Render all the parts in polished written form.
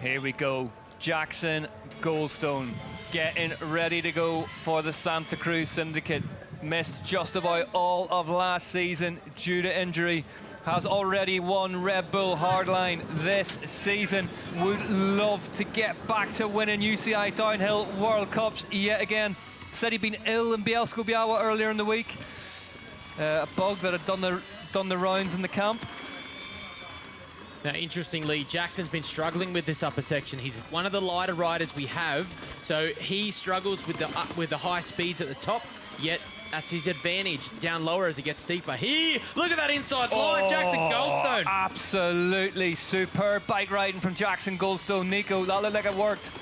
Here we go. Jackson Goldstone getting ready to go for the Santa Cruz Syndicate. Missed just about all of last season due to injury. Has already won Red Bull Hardline this season. Would love to get back to winning UCI Downhill World Cups yet again. Said he'd been ill in Bielsko-Biała earlier in the week. A bug that had done the rounds in the camp. Now, interestingly, Jackson's been struggling with this upper section. He's one of the lighter riders we have, so he struggles with the high speeds at the top, yet that's his advantage down lower as it gets steeper. Look at that inside line, Jackson Goldstone. Absolutely superb bike riding from Jackson Goldstone. Nico, that looked like it worked.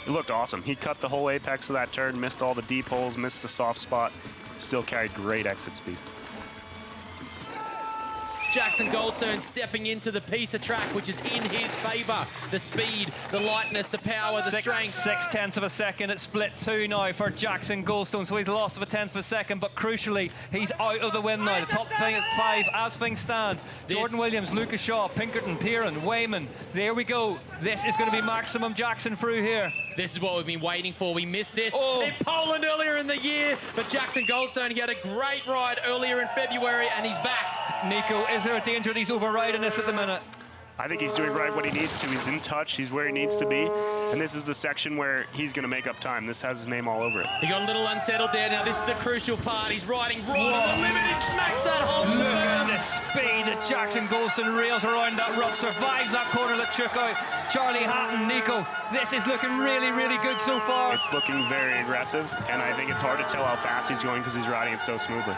It looked awesome. He cut the whole apex of that turn, missed all the deep holes, missed the soft spot, still carried great exit speed. Jackson Goldstone stepping into the piece of track which is in his favour. The speed, the lightness, the power, the strength. 6/10 of a second at split 2 now for Jackson Goldstone, so he's lost of a 10th of a second, but crucially, he's out of the win now. The top 5 as things stand. Jordan Williams, Lucas Shaw, Pinkerton, Piran, Wayman. There we go. This is going to be maximum Jackson through here. This is what we've been waiting for. We missed this in Poland earlier in the year, but Jackson Goldstone, he had a great ride earlier in February, and he's back. Nico, is there a danger that he's overriding this at the minute? I think he's doing right what he needs to. He's in touch. He's where he needs to be. And this is the section where he's going to make up time. This has his name all over it. He got a little unsettled there. Now this is the crucial part. He's riding right on the limit. He smacks that hole. Look at the speed that Jackson Goldstone rails around that rough, survives that corner that took out Charlie Hatton. Nico, this is looking really, really good so far. It's looking very aggressive, and I think it's hard to tell how fast he's going because he's riding it so smoothly.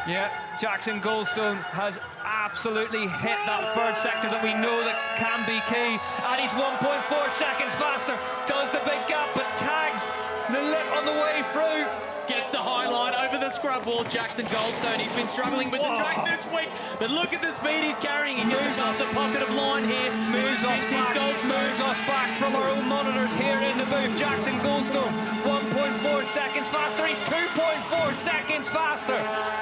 Yeah, Jackson Goldstone has absolutely hit that third sector that we know that can be key. And he's 1.4 seconds faster. Does the big gap, but tags the lip on the way through. Gets the high line over the scrub wall. Jackson Goldstone, he's been struggling with the track this week, but look at the speed he's carrying. He moves off the pocket of line here. Moves us back from our own monitors here in the booth. Jackson Goldstone, 1.4 seconds faster. He's 2.4 seconds faster.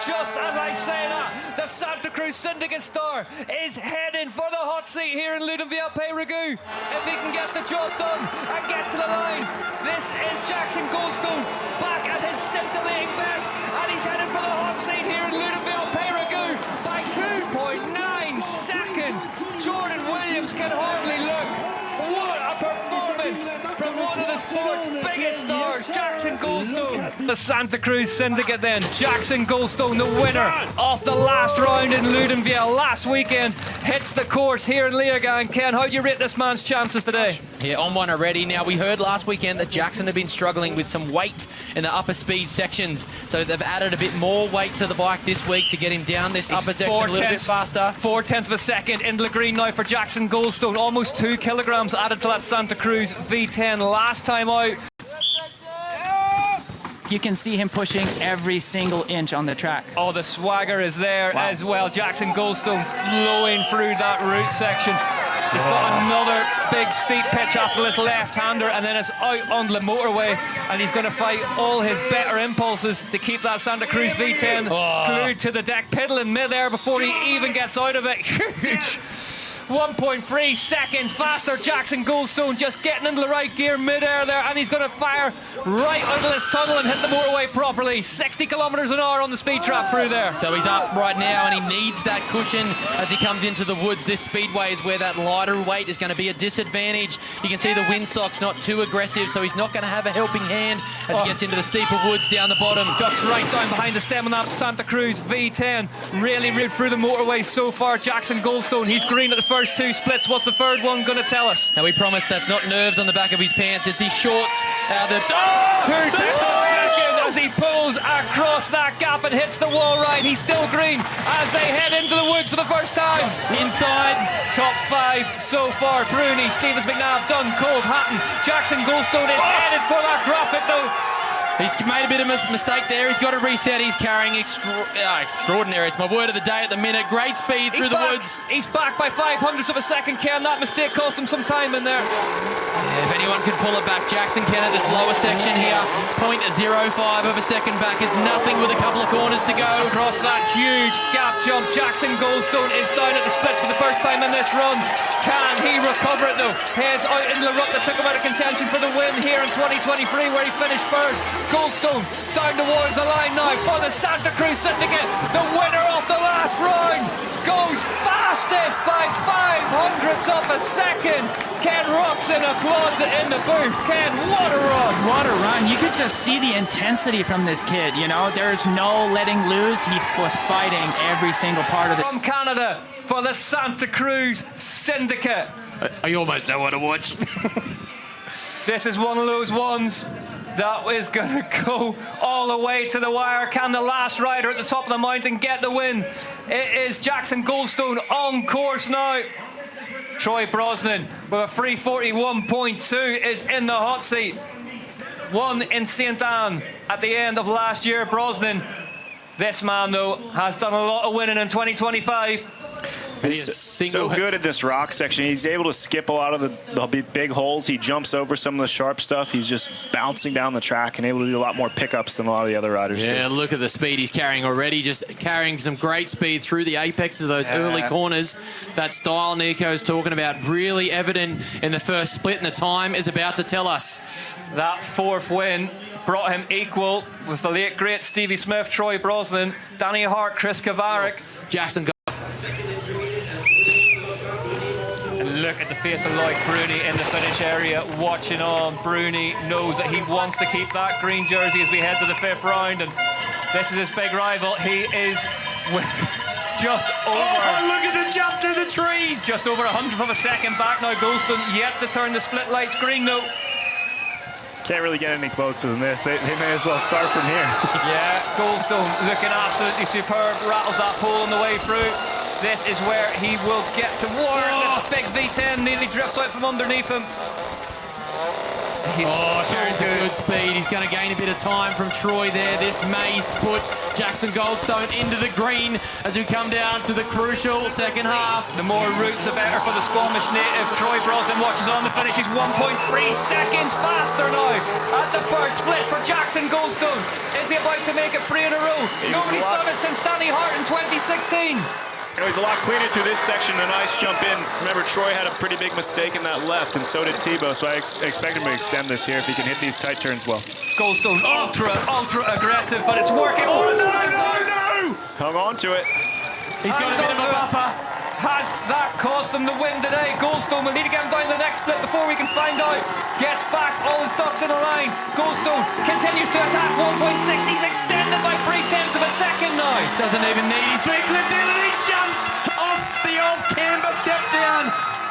Just as I say that, the Santa Cruz Syndicate star is heading for the hot seat here in Ludenviel-Peyragueux. If he can get the job done and get to the line, this is Jackson Goldstone back at his scintillating best, and he's heading for the hot seat here in Ludenviel-Peyragueux by 2.9 seconds. Jordan Williams can hardly look. What a performance from one of the sport's biggest stars, Jackson Goldstone. The Santa Cruz Syndicate then, Jackson Goldstone, the winner of the last round in Ludenviel last weekend, hits the course here in Leogang. Ken, how do you rate this man's chances today? Yeah, on one already. Now, we heard last weekend that Jackson had been struggling with some weight in the upper speed sections, so they've added a bit more weight to the bike this week to get him down this upper section a little bit faster. 4/10 of a second into the green now for Jackson Goldstone. Almost 2 kilograms added to that Santa Cruz V10 last time out. You can see him pushing every single inch on the track. Oh, the swagger is there as well. Jackson Goldstone flowing through that route section. He's got another big steep pitch after this left-hander, and then it's out on the motorway, and he's going to fight all his better impulses to keep that Santa Cruz V10 glued to the deck, pedal in mid-air before he even gets out of it. Huge. 1.3 seconds faster. Jackson Goldstone just getting into the right gear mid-air there, and he's going to fire right out of this tunnel and hit the motorway properly. 60 kilometers an hour on the speed trap through there. So he's up right now, and he needs that cushion as he comes into the woods. This speedway is where that lighter weight is going to be a disadvantage. You can see the windsock's not too aggressive, so he's not going to have a helping hand as he gets into the steeper woods down the bottom. Ducks right down behind the stem on that Santa Cruz V10. Really ripped through the motorway so far. Jackson Goldstone, he's green at the first 2 splits. What's the third one going to tell us? Now, we promise that's not nerves on the back of his pants. It's his shorts out of the... 2/10 of a second as he pulls across that gap and hits the wall right. He's still green as they head into the woods for the first time. Inside, top 5 so far. Bruni, Stevens, McNabb, Dunn, Cove, Hatton. Jackson Goldstone is headed for that graphic though. He's made a bit of a mistake there. He's got to reset. He's carrying extraordinary. It's my word of the day at the minute. Great speed through the woods. He's back by 500ths of a second, Ken. That mistake cost him some time in there. Yeah, if anyone can pull it back, Jackson can at this lower section here. 0.05 of a second back is nothing with a couple of corners to go. Across that huge gap jump, Jackson Goldstone is down at the splits for the first time in this run. Can he recover it though? Heads out in the rut that took him out of contention for the win here in 2023 where he finished first. Goldstone down towards the line now for the Santa Cruz Syndicate. The winner of the last round goes fastest by 500ths of a second. Ken Roxon applauds it in the booth. Ken, what a run. What a run. You could just see the intensity from this kid, you know. There's no letting loose. He was fighting every single part of it. From Canada for the Santa Cruz Syndicate. I almost don't want to watch. This is one of those ones that is going to go all the way to the wire. Can the last rider at the top of the mountain get the win? It is Jackson Goldstone on course now. Troy Brosnan with a 3:41.2 is in the hot seat. Won in St. Anne at the end of last year. Brosnan, this man though, has done a lot of winning in 2025. He's so good at this rock section. He's able to skip a lot of the big holes. He jumps over some of the sharp stuff. He's just bouncing down the track and able to do a lot more pickups than a lot of the other riders. Yeah, look at the speed he's carrying already. Just carrying some great speed through the apexes of those early corners. That style Nico's talking about really evident in the first split, and the time is about to tell us. That fourth win brought him equal with the late great Stevie Smith, Troy Brosnan, Danny Hart, Chris Kavarik. Jackson. Look at the face of Lloyd Bruni in the finish area, watching on. Bruni knows that he wants to keep that green jersey as we head to the fifth round, and this is his big rival. He is with just over... Oh, look at the jump through the trees! Just over 100th of a second back now. Goldstone yet to turn the split lights green though. Can't really get any closer than this. They may as well start from here. Yeah, Goldstone looking absolutely superb. Rattles that pole on the way through. This is where he will get to war. This big V10 nearly drifts out from underneath him. Sharon's a good speed. He's going to gain a bit of time from Troy there. This may put Jackson Goldstone into the green as we come down to the crucial second half. The more roots, the better for the Squamish native. Troy Brosnan watches on the finish. He's 1.3 seconds faster now at the third split for Jackson Goldstone. Is he about to make it 3 in a row? Nobody's done it since Danny Hart in 2016. You know, he's a lot cleaner through this section. A nice jump in. Remember, Troy had a pretty big mistake in that left, and so did Tebow, so I expect him to extend this here if he can hit these tight turns well. Goldstone ultra aggressive, but it's working. Oh, no! Hung on to it. He's got a bit of a buffer. Has that cost him the win today? Goldstone will need to get him down the next split before we can find out. Gets back all his ducks in a line. Goldstone continues to attack 1.6. He's extended by 0.3 of a second now. Doesn't even need his big lift in, and he jumps off the off-camber step down.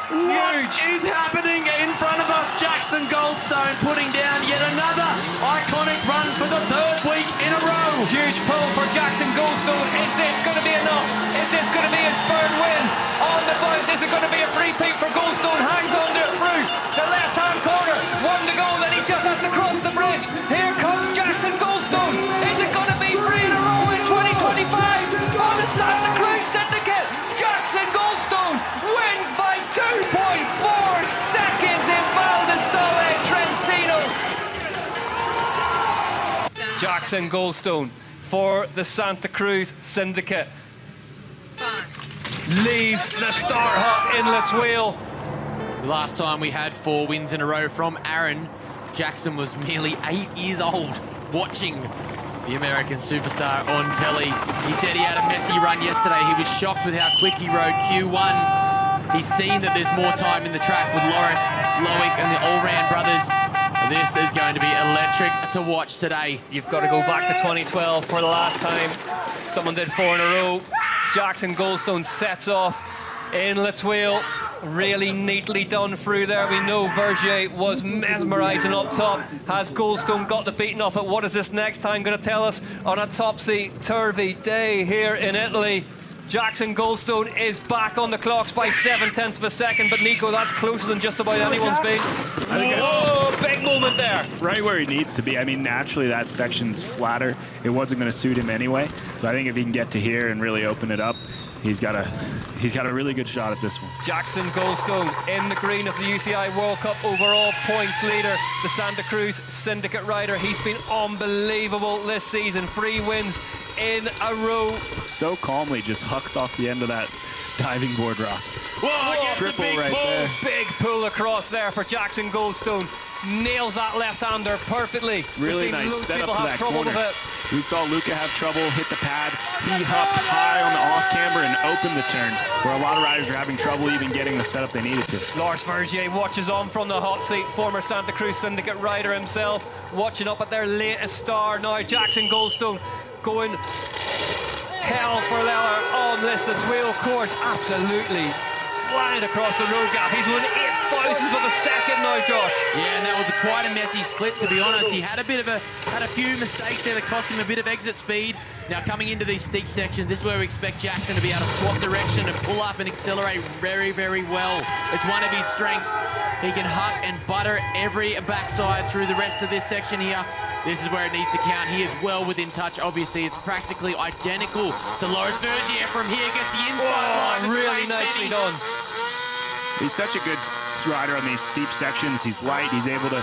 What is happening in front of us? Jackson Goldstone putting down yet another iconic run for the third week in a row. Huge pull for Jackson Goldstone. Is this going to be enough? Is this going to be his third win on the bounce? Is it going to be a three-peat for Goldstone? Hangs on to it through the left-hand corner. 1 to go, then he just has to cross the bridge. Here comes Jackson Goldstone. Is it going to be 3 in a row in 2025 for the Santa Cruz Syndicate? Jackson Goldstone wins by 2.4 seconds in Val di Sole, Trentino. Jackson Goldstone for the Santa Cruz Syndicate leaves the start hut in Latuile. Last time we had 4 wins in a row from Aaron, Jackson was merely 8 years old watching the American superstar on telly. He said he had a messy run yesterday. He was shocked with how quick he rode Q1. He's seen that there's more time in the track with Loris, Loic and the Allround brothers. This is going to be electric to watch today. You've got to go back to 2012 for the last time someone did 4 in a row. Jackson Goldstone sets off in Latuile. Really neatly done through there. We know Vergier was mesmerising up top. Has Goldstone got the beating off it? What is this next time going to tell us on a topsy-turvy day here in Italy? Jackson Goldstone is back on the clocks by 0.7 of a second, but Nico, that's closer than just about anyone's been. Whoa, big moment there. Right where he needs to be. I mean, naturally that section's flatter. It wasn't going to suit him anyway. But I think if he can get to here and really open it up, he's got a really good shot at this one. Jackson Goldstone in the green of the UCI World Cup overall points leader, the Santa Cruz Syndicate rider. He's been unbelievable this season. 3 wins in a row. So calmly just hucks off the end of that diving board rock. Whoa, triple big right pull, there. big pull across there for Jackson Goldstone. Nails that left-hander perfectly. Really nice setup for that corner. With it. We saw Luca have trouble, hit the pad. He hopped high on the off-camber and opened the turn, where a lot of riders were having trouble even getting the setup they needed to. Lars Vergier watches on from the hot seat, former Santa Cruz Syndicate rider himself, watching up at their latest star now. Jackson Goldstone going hell for leather on this wheel course. Absolutely flying across the road gap. He's won 0.08 of a second now, Josh. Yeah, and that was quite a messy split, to be honest. He had a few mistakes there that cost him a bit of exit speed. Now coming into these steep sections, this is where we expect Jackson to be able to swap direction and pull up and accelerate very, very well. It's one of his strengths. He can huck and butter every backside through the rest of this section here. This is where it needs to count. He is well within touch, obviously. It's practically identical to Lars Vergier from here. Gets the inside line. Really nicely done. He's such a good rider on these steep sections. He's light. He's able to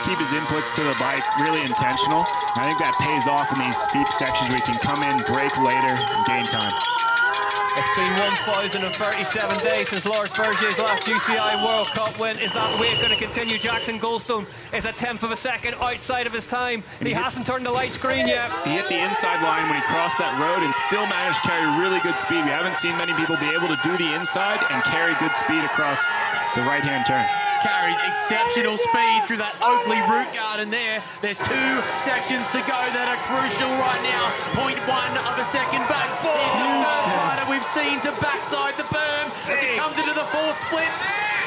keep his inputs to the bike really intentional. I think that pays off in these steep sections where he can come in, brake later, and gain time. It's been 1,037 days since Lars Vergier's last UCI World Cup win. Is that wait going to continue? Jackson Goldstone is 1/10 of a second outside of his time. He hasn't turned the lights green yet. He hit the inside line when he crossed that road and still managed to carry really good speed. We haven't seen many people be able to do the inside and carry good speed across the right-hand turn. Carries exceptional speed through that Oakley root garden there. There's 2 sections to go that are crucial right now. 0.1 of a second back. He's the first rider we've seen to backside the berm as he comes into the 4th split.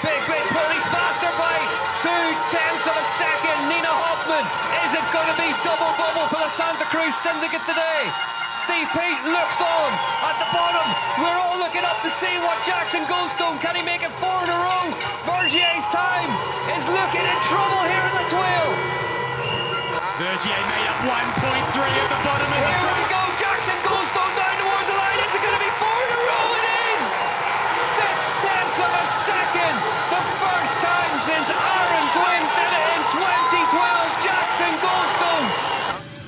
Big pull. He's faster by 0.2 of a second. Nina Hoffman. Is it going to be double bubble for the Santa Cruz Syndicate today? Steve Pete looks on at the bottom. We're all looking up to see what Jackson Goldstone, can he make it 4 in a row? Vergier's time is looking in trouble here in the wheel. Vergier made up 1.3 at the bottom of the Here track. we go, Jackson Goldstone down towards the line. Is it going to be 4 in a row? It is! 0.6 of a second. The first time since Aaron Gwynn did it in 2012. Jackson Goldstone,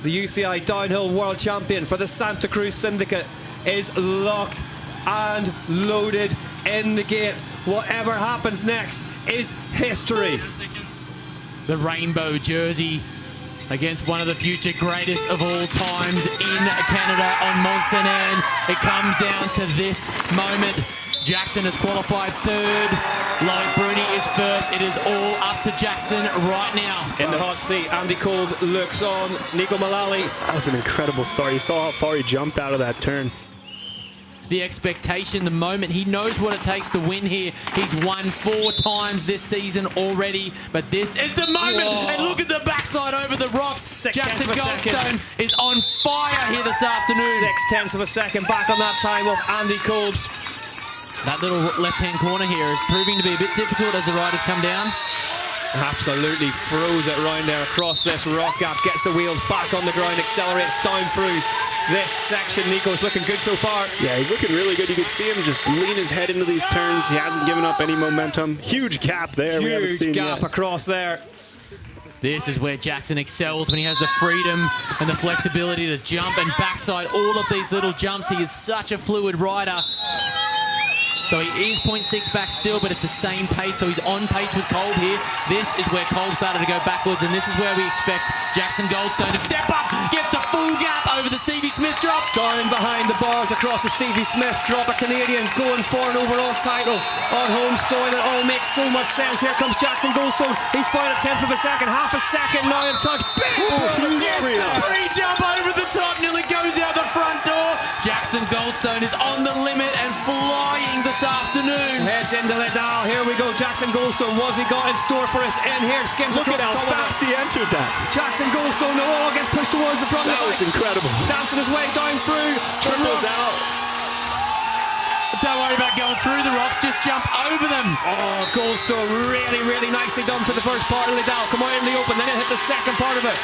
the UCI Downhill World Champion for the Santa Cruz Syndicate, is locked and loaded in the gate. Whatever happens next is history. The rainbow jersey against one of the future greatest of all times in Canada on Mont Saint Anne. It comes down to this moment. Jackson has qualified 3rd. Loic Bruni is 1st. It is all up to Jackson right now. In the hot seat, Andy Kolb looks on. Nico Mullally. That was an incredible start. You saw how far he jumped out of that turn. The expectation, the moment. He knows what it takes to win here. He's won 4 times this season already, but this is the moment. Whoa. And look at the backside over the rocks. Jackson Goldstone is on fire here this afternoon. 0.6 of a second back on that time of Andy Kolb's. That little left-hand corner here is proving to be a bit difficult as the riders come down. Absolutely throws it round there across this rock gap, gets the wheels back on the ground, accelerates down through this section. Nico's looking good so far. Yeah, he's looking really good. You could see him just lean his head into these turns. He hasn't given up any momentum. Huge gap there. Huge gap across there. This is where Jackson excels when he has the freedom and the flexibility to jump and backside all of these little jumps. He is such a fluid rider. So he is 0.6 back still, but it's the same pace, so he's on pace with Kolb here. This is where Kolb started to go backwards, and this is where we expect Jackson Goldstone to step up, gets the full gap over the Stevie Smith drop. Down behind the bars across the Stevie Smith drop, a Canadian going for an overall title on home soil. It all makes so much sense. Here comes Jackson Goldstone. He's found 1/10 of a second, half a second now in touch. Big Pre-jump over the top, nearly goes out the front door. Jackson Goldstone is on the limit and flying this afternoon. Heads into Liddell. Here we go. Jackson Goldstone. What's he got in store for us in here? Skims Look across at how fast he entered that. Jackson Goldstone, the wall gets pushed towards the front. That was incredible. Dancing his way down through. Triples out. Don't worry about going through the rocks, just jump over them. Oh, Goldstone, really, really nicely done for the first part of Liddell. Come out in the open, then he'll hit the second part of it.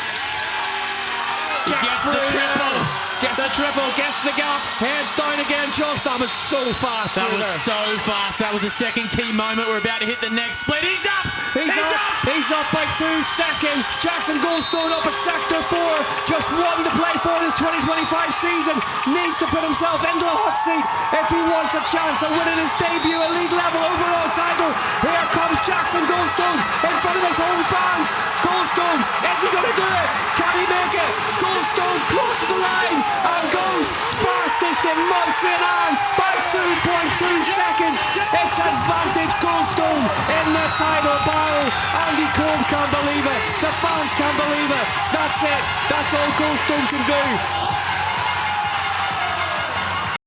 Gets the triple. Gets the triple, gets the gap, heads down again. Johnston was so fast. That was so fast. That was a second key moment. We're about to hit the next split. He's up! He's up! He's up by 2 seconds. Jackson Goldstone up at sector 4. Just one to play for this 2025 season. Needs to put himself into the hot seat if he wants a chance of winning his debut elite level overall title. Here comes Jackson Goldstone in front of his home fans. Goldstone, is he going to do it? Can he make it? Goldstone crosses the line and goes fastest in Montserrat by 2.2 seconds. It's advantage Goldstone in the title battle. Andy Cole can't believe it. The fans can't believe it. That's it. That's all Goldstone can do.